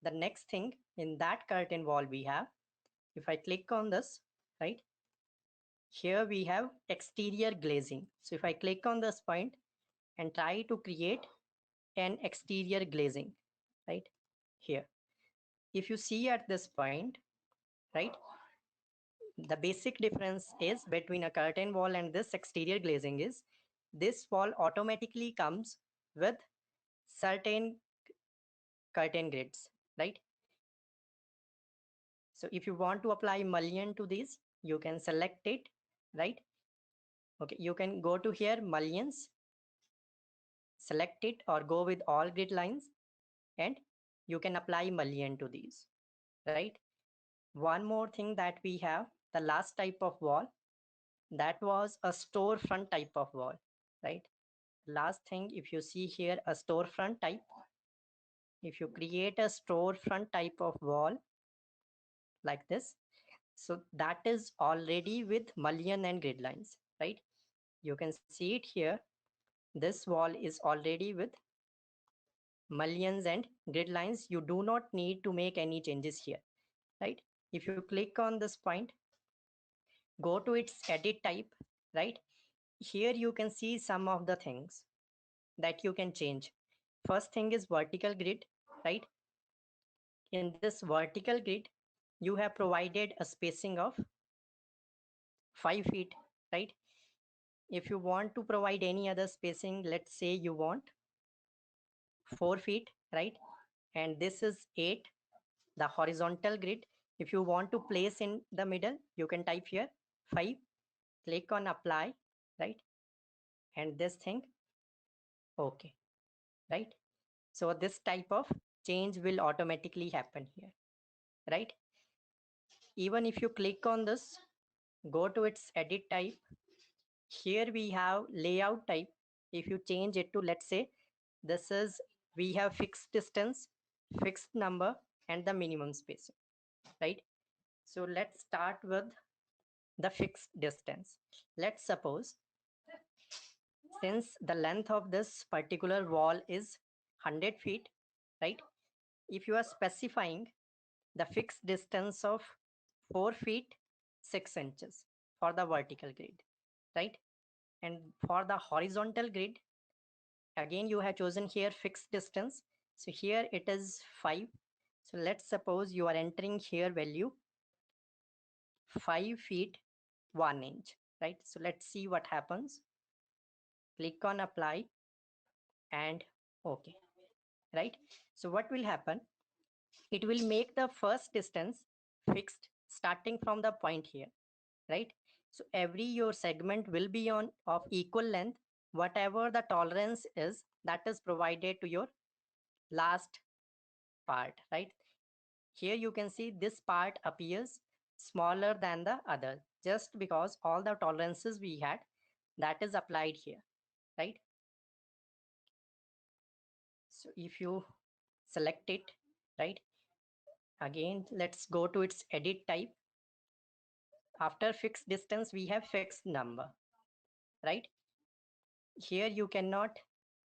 the next thing in that curtain wall we have, if I click on this, right, here we have exterior glazing. So if I click on this point and try to create an exterior glazing, right here, if you see at this point, right, the basic difference is between a curtain wall and this exterior glazing is this wall automatically comes with certain curtain grids, right? So if you want to apply mullion to these, you can select it, right? Okay, you can go to here, mullions, select it or go with all grid lines, and you can apply mullion to these, right? One more thing that we have, the last type of wall, that was a storefront type of wall, right? Last thing, if you see here a storefront type, if you create a storefront type of wall like this, so that is already with mullion and grid lines, right? You can see it here. This wall is already with mullions and grid lines. You do not need to make any changes here, right? If you click on this point, go to its edit type, right? Here you can see some of the things that you can change. First thing is vertical grid, right? In this vertical grid, you have provided a spacing of 5 feet, right? If you want to provide any other spacing, let's say you want 4 feet, right? And this is 8, the horizontal grid. If you want to place in the middle, you can type here 5, click on apply, right? And this thing, okay, right? So this type of change will automatically happen here, right? Even if you click on this, go to its edit type, here we have layout type. If you change it to, let's say, this is, we have fixed distance, fixed number, and the minimum spacing, right? So let's start with the fixed distance. Let's suppose, since the length of this particular wall is 100 feet, right? If you are specifying the fixed distance of 4 feet 6 inches for the vertical grid, right? And for the horizontal grid, again you have chosen here fixed distance. So here it is 5. So let's suppose you are entering here value 5 feet 1 inch, right? So let's see what happens. Click on apply and okay, right? So what will happen, it will make the first distance fixed starting from the point here, right? So every your segment will be on of equal length, whatever the tolerance is that is provided to your last part, right? Here you can see this part appears smaller than the other just because all the tolerances we had, that is applied here, right? So if you select it, right, again let's go to its edit type. After fixed distance we have fixed number, right? Here you cannot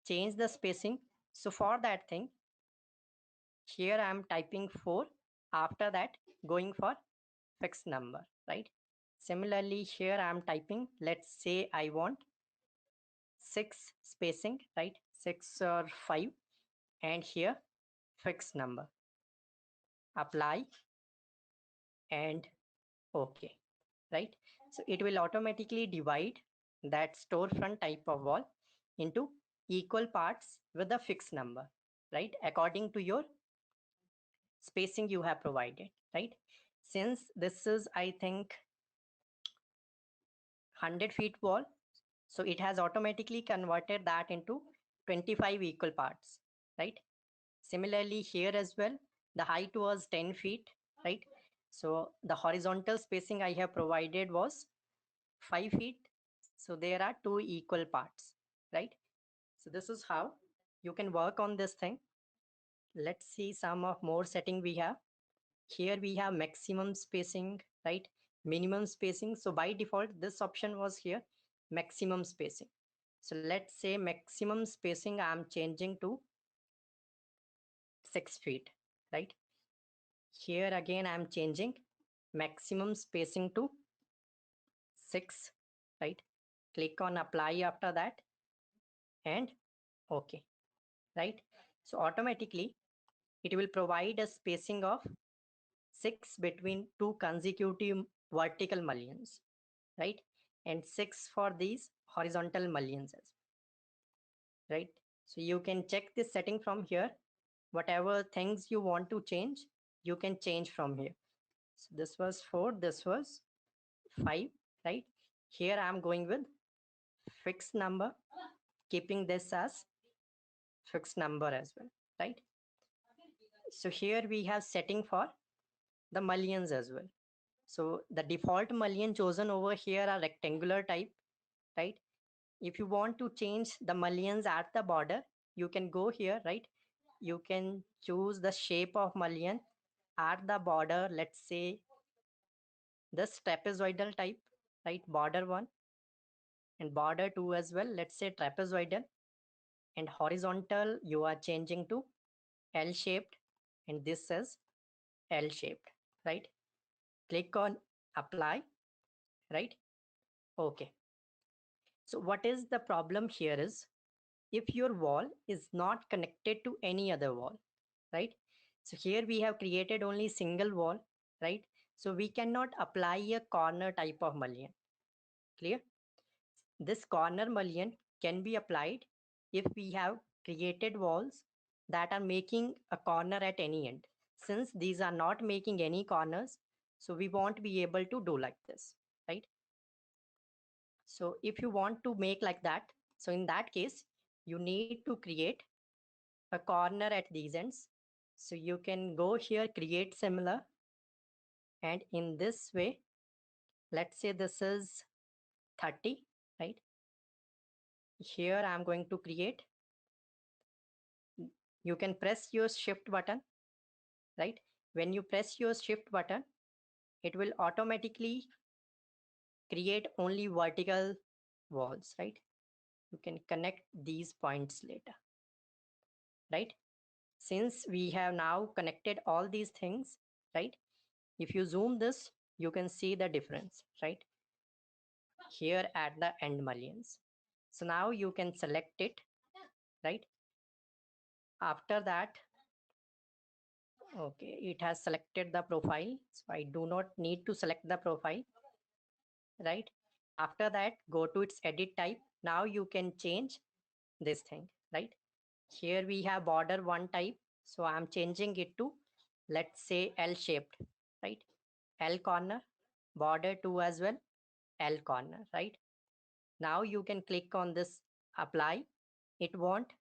change the spacing, so for that thing, here I am typing 4, after that going for fixed number, right? Similarly here I am typing, let's say I want 6 spacing, right? 6 or 5, and here fixed number, apply and okay, right? So it will automatically divide that storefront type of wall into equal parts with a fixed number, right, according to your spacing you have provided, right? Since this is, I think, 100 feet wall, so it has automatically converted that into 25 equal parts, right? Similarly here as well, the height was 10 feet, right? So the horizontal spacing I have provided was 5 feet, so there are 2 equal parts, right? So this is how you can work on this thing. Let's see some of more setting we have. Here we have maximum spacing, right? Minimum spacing. So by default this option was here maximum spacing. So let's say maximum spacing I am changing to 6 feet, right? Here again I'm changing maximum spacing to 6, right? Click on apply after that and okay, right? So automatically it will provide a spacing of 6 between two consecutive vertical mullions, right? And 6 for these horizontal mullions as well, right? So you can check this setting from here. Whatever things you want to change, you can change from here. So this was 4, this was 5, right? Here I'm going with fixed number, keeping this as fixed number as well, right? So here we have setting for the mullions as well. So the default mullion chosen over here are rectangular type, right? If you want to change the mullions at the border, you can go here, right? You can choose the shape of mullion at the border. Let's say this trapezoidal type, right? Border 1 and border 2 as well. Let's say trapezoidal, and horizontal you are changing to L shaped, and this is L shaped, right? Click on apply, right? Okay. So what is the problem here is, if your wall is not connected to any other wall, right? So here we have created only single wall, right? So we cannot apply a corner type of mullion. Clear? This corner mullion can be applied if we have created walls that are making a corner at any end. Since these are not making any corners, so we won't be able to do like this, right? So if you want to make like that, so in that case, you need to create a corner at these ends. So you can go here, create similar, and in this way, let's say this is 30, right? Here I'm going to create, you can press your shift button, right? When you press your shift button, it will automatically create only vertical walls, right? You can connect these points later, right? Since we have now connected all these things, right? If you zoom this, you can see the difference, right? Here at the end mullions. So now you can select it, right? After that, okay, it has selected the profile. So I do not need to select the profile, right? After that, go to its edit type. Now you can change this thing, right? Here we have border 1 type. So I'm changing it to, let's say, L shaped, right? L corner, border 2 as well, L corner, right? Now you can click on this apply. It won't.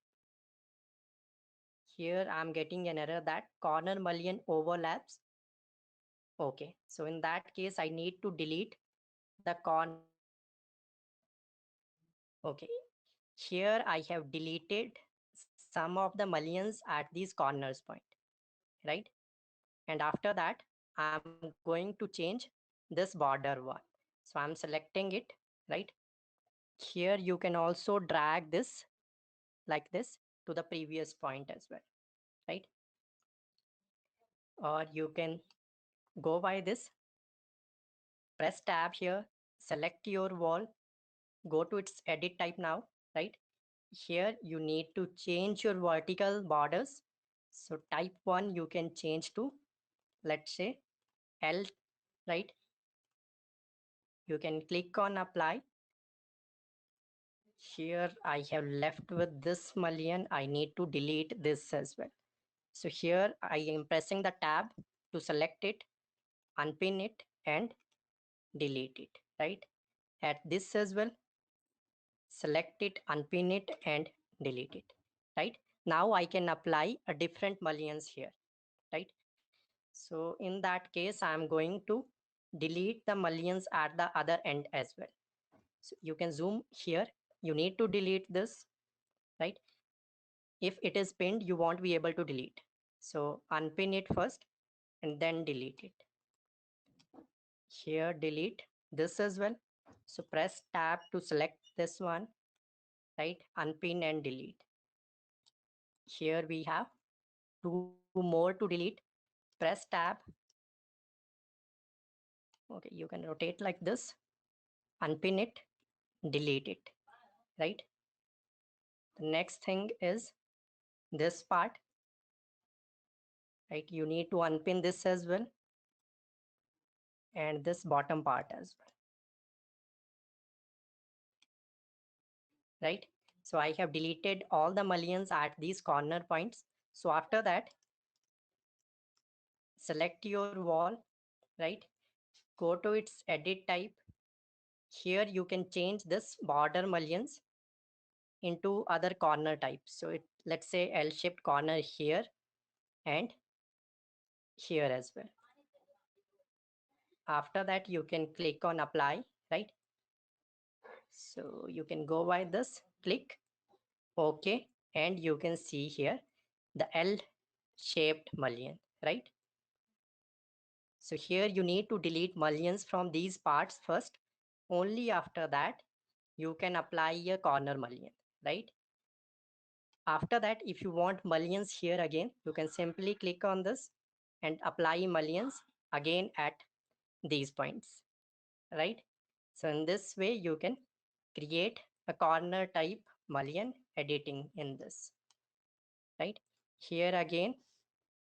Here I'm getting an error that corner mullion overlaps. Okay, so in that case, I need to delete the corner mullion. Okay, here I have deleted some of the mullions at these corners point, right? And after that, I'm going to change this border 1. So I'm selecting it, right? Here you can also drag this like this to the previous point as well, right? Or you can go by this, press tab here, select your wall, go to its edit type now, right? Here you need to change your vertical borders. So type 1 you can change to, let's say, L, right? You can click on apply. Here I have left with this mullion. I need to delete this as well. So here I am pressing the tab to select it, unpin it and delete it, right? At this as well, select it, unpin it and delete it, right? Now I can apply a different mullions here, right? So in that case, I'm going to delete the mullions at the other end as well. So you can zoom here, you need to delete this, right? If it is pinned, you won't be able to delete. So unpin it first and then delete it. Here delete this as well. So press tab to select this one, right? Unpin and delete. Here we have two more to delete. press tab. Okay, you can rotate like this, unpin it, delete it, right? The next thing is this part, right? You need to unpin this as well, and this bottom part as well, right? So I have deleted all the mullions at these corner points. So after that, select your wall, right? Go to its edit type. Here you can change this border mullions into other corner types. So let's say L-shaped corner here and here as well. After that, you can click on apply, right? So you can go by this, click OK, and you can see here the L-shaped mullion, right? So here you need to delete mullions from these parts first. Only after that, you can apply a corner mullion, right? After that, if you want mullions here again, you can simply click on this and apply mullions again at these points, right? So in this way, you can create a corner type mullion editing in this, right? Here again,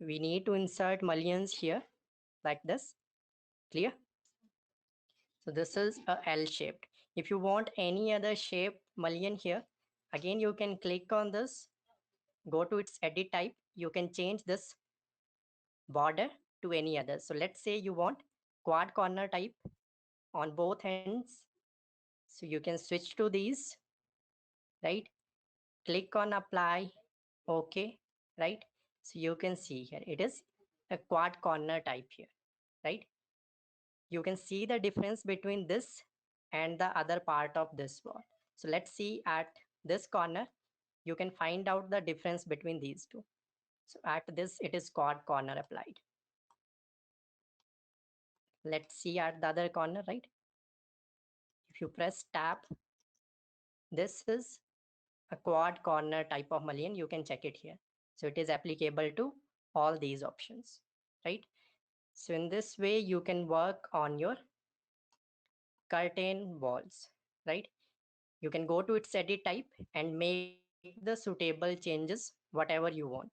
we need to insert mullions here like this, clear? So this is a L shaped. If you want any other shape mullion here, again, you can click on this, go to its edit type. You can change this border to any other. So let's say you want quad corner type on both ends. So you can switch to these, right? Click on apply, okay, right? So you can see here, it is a quad corner type here, right? You can see the difference between this and the other part of this wall. So let's see at this corner, you can find out the difference between these two. So at this, it is quad corner applied. Let's see at the other corner, right? If you press tab, this is a quad corner type of mullion. You can check it here. So it is applicable to all these options, right? So in this way, you can work on your curtain walls, right? You can go to its edit type and make the suitable changes, whatever you want.